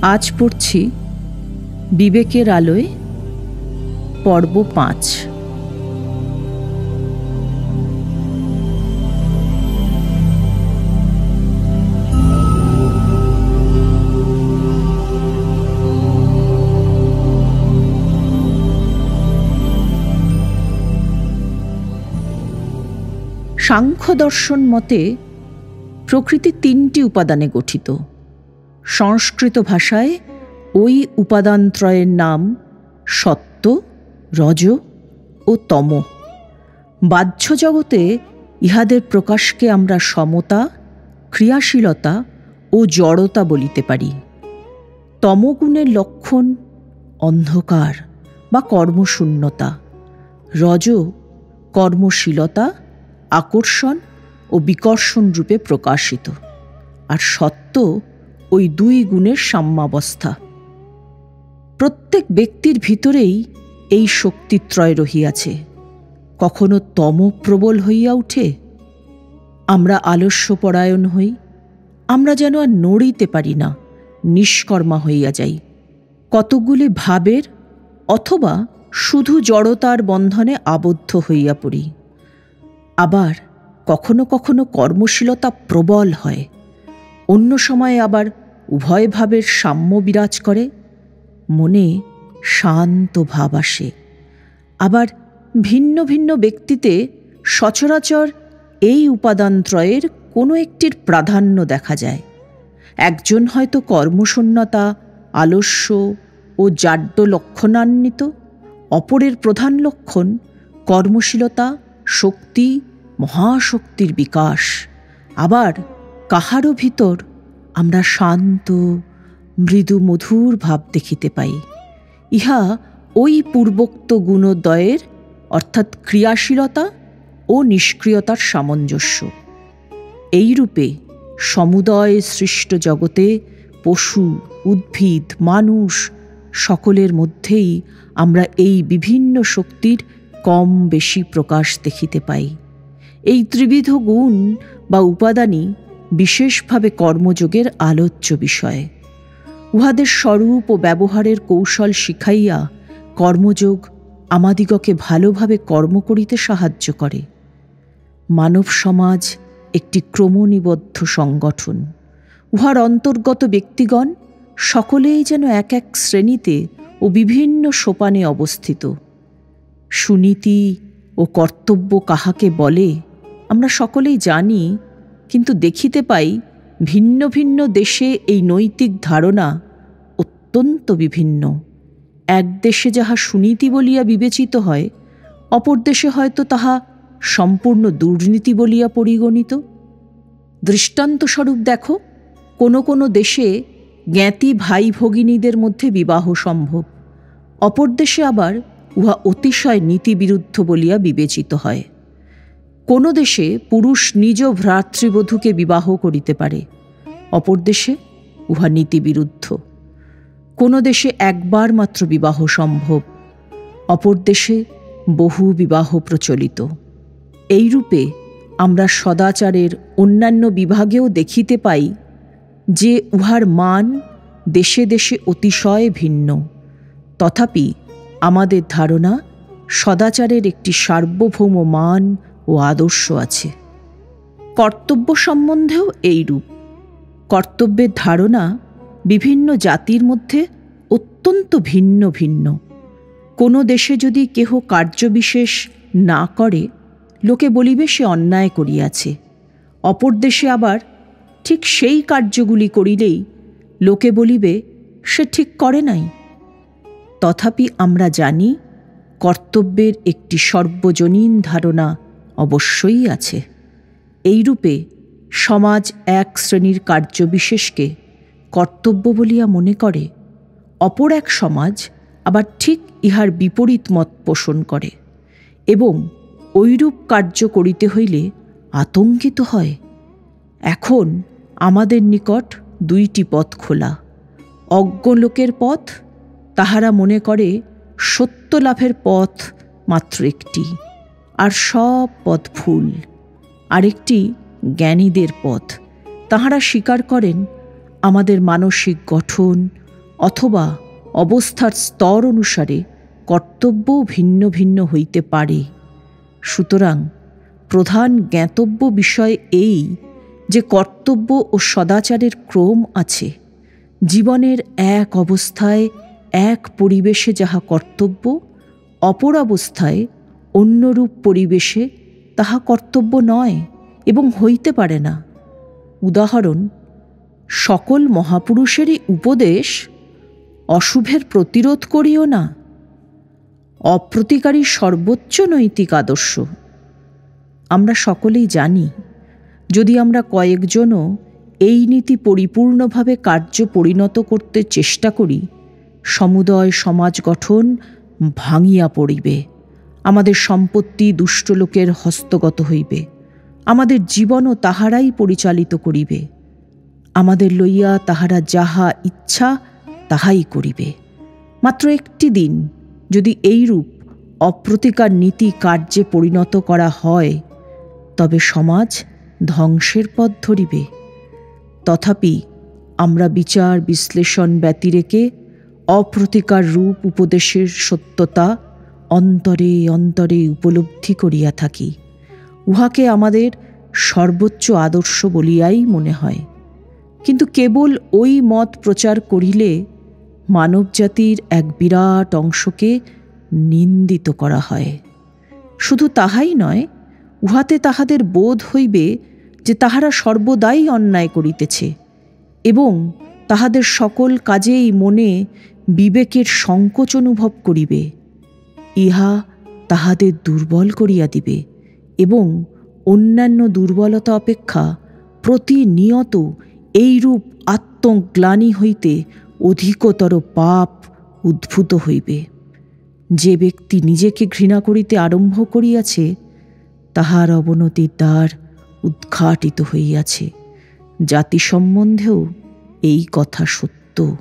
আজ পড়ছি বিবেকের আলোয় পর্ব ৫। সাংখ্য দর্শন মতে প্রকৃতি ৩টি উপাদানে গঠিত। সংস্কৃত ভাষায় ওই উপাদানত্রয়ের নাম সত্ত্ব, রজ ও তম। বাহ্য জগতে ইহাদের প্রকাশকে আমরা সমতা, ক্রিয়াশীলতা ও জড়তা বলিতে পারি। তমগুণের লক্ষণ অন্ধকার বা কর্মশূন্যতা, রজ কর্মশীলতা, আকর্ষণ ও বিকর্ষণ রূপে প্রকাশিত, আর সত্ত্ব ওই দুই গুণের সাম্যাবস্থা। প্রত্যেক ব্যক্তির ভিতরেই এই শক্তিত্রয় রহিয়াছে। কখনো তম প্রবল হইয়া উঠে, আমরা আলস্যপরায়ণ হই, আমরা যেন আর নড়িতে পারি না, নিষ্কর্মা হইয়া যাই। কতকগুলি ভাবের অথবা শুধু জড়তার বন্ধনে আবদ্ধ হইয়া পড়ি। আবার কখনো কখনো কর্মশীলতা প্রবল হয়, অন্য সময়ে আবার উভয় ভাবের সাম্য বিরাজ করে, মনে শান্ত ভাব আসে। আবার ভিন্ন ভিন্ন ব্যক্তিতে সচরাচর এই উপাদানত্রয়ের কোনো একটির প্রাধান্য দেখা যায়। একজন হয়তো কর্মশূন্যতা, আলস্য ও জাড্য লক্ষণান্বিত, অপরের প্রধান লক্ষণ কর্মশীলতা, শক্তি, মহাশক্তির বিকাশ। আবার কাহারও ভিতর আমরা শান্ত, মৃদু, মধুর ভাব দেখিতে পাই। ইহা ওই পূর্বোক্ত গুণদ্বয়ের অর্থাৎ ক্রিয়াশীলতা ও নিষ্ক্রিয়তার সামঞ্জস্য। এইরূপে সমুদয় সৃষ্ট জগতে পশু, উদ্ভিদ, মানুষ সকলের মধ্যেই আমরা এই বিভিন্ন শক্তির কম বেশি প্রকাশ দেখিতে পাই। এই ত্রিবিধ গুণ বা উপাদানই বিশেষভাবে কর্মযোগের আলোচ্য বিষয়। উহাদের স্বরূপ ও ব্যবহারের কৌশল শিখাইয়া কর্মযোগ আমাদিগকে ভালোভাবে কর্ম করিতে সাহায্য করে। মানব সমাজ একটি ক্রমনিবদ্ধ সংগঠন। উহার অন্তর্গত ব্যক্তিগণ সকলেই যেন এক এক শ্রেণীতে ও বিভিন্ন সোপানে অবস্থিত। সুনীতি ও কর্তব্য কাহাকে বলে আমরা সকলেই জানি, কিন্তু দেখিতে পাই ভিন্ন ভিন্ন দেশে এই নৈতিক ধারণা অত্যন্ত বিভিন্ন। এক দেশে যাহা সুনীতি বলিয়া বিবেচিত হয়, অপর দেশে হয়তো তাহা সম্পূর্ণ দুর্নীতি বলিয়া পরিগণিত। দৃষ্টান্তস্বরূপ দেখো, কোনো কোনো দেশে জ্ঞাতি ভাই ভগিনীদের মধ্যে বিবাহ সম্ভব, অপর দেশে আবার উহা অতিশয় নীতিবিরুদ্ধ বলিয়া বিবেচিত হয়। কোনো দেশে পুরুষ নিজ ভ্রাতৃবধূকে বিবাহ করিতে পারে, অপর দেশে উহা নীতিবিরুদ্ধ। কোনো দেশে একবার মাত্র বিবাহ সম্ভব, অপর দেশে বহু বিবাহ প্রচলিত। এইরূপে আমরা সদাচারের অন্যান্য বিভাগেও দেখিতে পাই যে উহার মান দেশে দেশে অতিশয় ভিন্ন। তথাপি আমাদের ধারণা সদাচারের একটি সার্বভৌম মান ও আদর্শ আছে। কর্তব্য সম্বন্ধেও এইরূপ। কর্তব্যের ধারণা বিভিন্ন জাতির মধ্যে অত্যন্ত ভিন্ন ভিন্ন। কোনো দেশে যদি কেহ কার্যবিশেষ না করে, লোকে বলিবে সে অন্যায় করিয়াছে। অপর দেশে আবার ঠিক সেই কার্যগুলি করিলেই লোকে বলিবে সে ঠিক করে নাই। তথাপি আমরা জানি কর্তব্যের একটি সর্বজনীন ধারণা অবশ্যই আছে। এইরূপে সমাজ এক শ্রেণীর কার্যবিশেষকে কর্তব্য বলিয়া মনে করে, অপর এক সমাজ আবার ঠিক ইহার বিপরীত মত পোষণ করে এবং ঐরূপ কার্য করিতে হইলে আতঙ্কিত হয়। এখন আমাদের নিকট দুইটি পথ খোলা। অজ্ঞ লোকের পথ, তাহারা মনে করে সত্য লাভের পথ মাত্র একটি, আর সব পথ ভুল। আরেকটি জ্ঞানীদের পথ, তাহারা স্বীকার করেন আমাদের মানসিক গঠন, অথবা অবস্থার স্তর অনুসারে কর্তব্যও ভিন্ন ভিন্ন হইতে পারে। সুতরাং প্রধান জ্ঞাতব্য বিষয় এই যে কর্তব্য ও সদাচারের ক্রম আছে। জীবনের এক অবস্থায় এক পরিবেশে যাহা কর্তব্য, অপর অবস্থায় অন্যরূপ পরিবেশে তাহা কর্তব্য নয় এবং হইতে পারে না। উদাহরণ, সকল মহাপুরুষেরই উপদেশ অশুভের প্রতিরোধ করিও না অপ্রতিকারী সর্বোচ্চ নৈতিক আদর্শ। আমরা সকলেই জানি, যদি আমরা কয়েকজনও এই নীতি পরিপূর্ণভাবে কার্য পরিণত করতে চেষ্টা করি, সমুদয় সমাজ গঠন ভাঙিয়া পড়িবে, আমাদের সম্পত্তি দুষ্ট লোকের হস্তগত হইবে, আমাদের জীবনও তাহারাই পরিচালিত করিবে, আমাদের লইয়া তাহারা যাহা ইচ্ছা তাহাই করিবে। মাত্র একটি দিন যদি এইরূপ অপ্রতিকার নীতি কার্যে পরিণত করা হয়, তবে সমাজ ধ্বংসের পথ ধরিবে। তথাপি আমরা বিচার বিশ্লেষণ ব্যতিরেকে অপ্রতিকার রূপ উপদেশের সত্যতা অন্তরে অন্তরে উপলব্ধি করিয়া থাকি। উহাকে আমাদের সর্বোচ্চ আদর্শ বলিয়াই মনে হয়। কিন্তু কেবল ওই মত প্রচার করিলে মানবজাতির এক বিরাট অংশকে নিন্দিত করা হয়। শুধু তাহাই নয়, উহাতে তাহাদের বোধ হইবে যে তাহারা সর্বদাই অন্যায় করিতেছে এবং তাহাদের সকল কাজেই মনে বিবেকের সংকোচ অনুভব করিবে। ইহা তাহাদের দুর্বল করিয়া দিবে এবং অন্যান্য দুর্বলতা অপেক্ষা প্রতিনিয়ত এইরূপ আত্মগ্লানি হইতে অধিকতর পাপ উদ্ভূত হইবে। যে ব্যক্তি নিজেকে ঘৃণা করিতে আরম্ভ করিয়াছে, তাহার অবনতির দ্বার উদ্ঘাটিত হইয়াছে। জাতি সম্বন্ধেও এই কথা সত্য।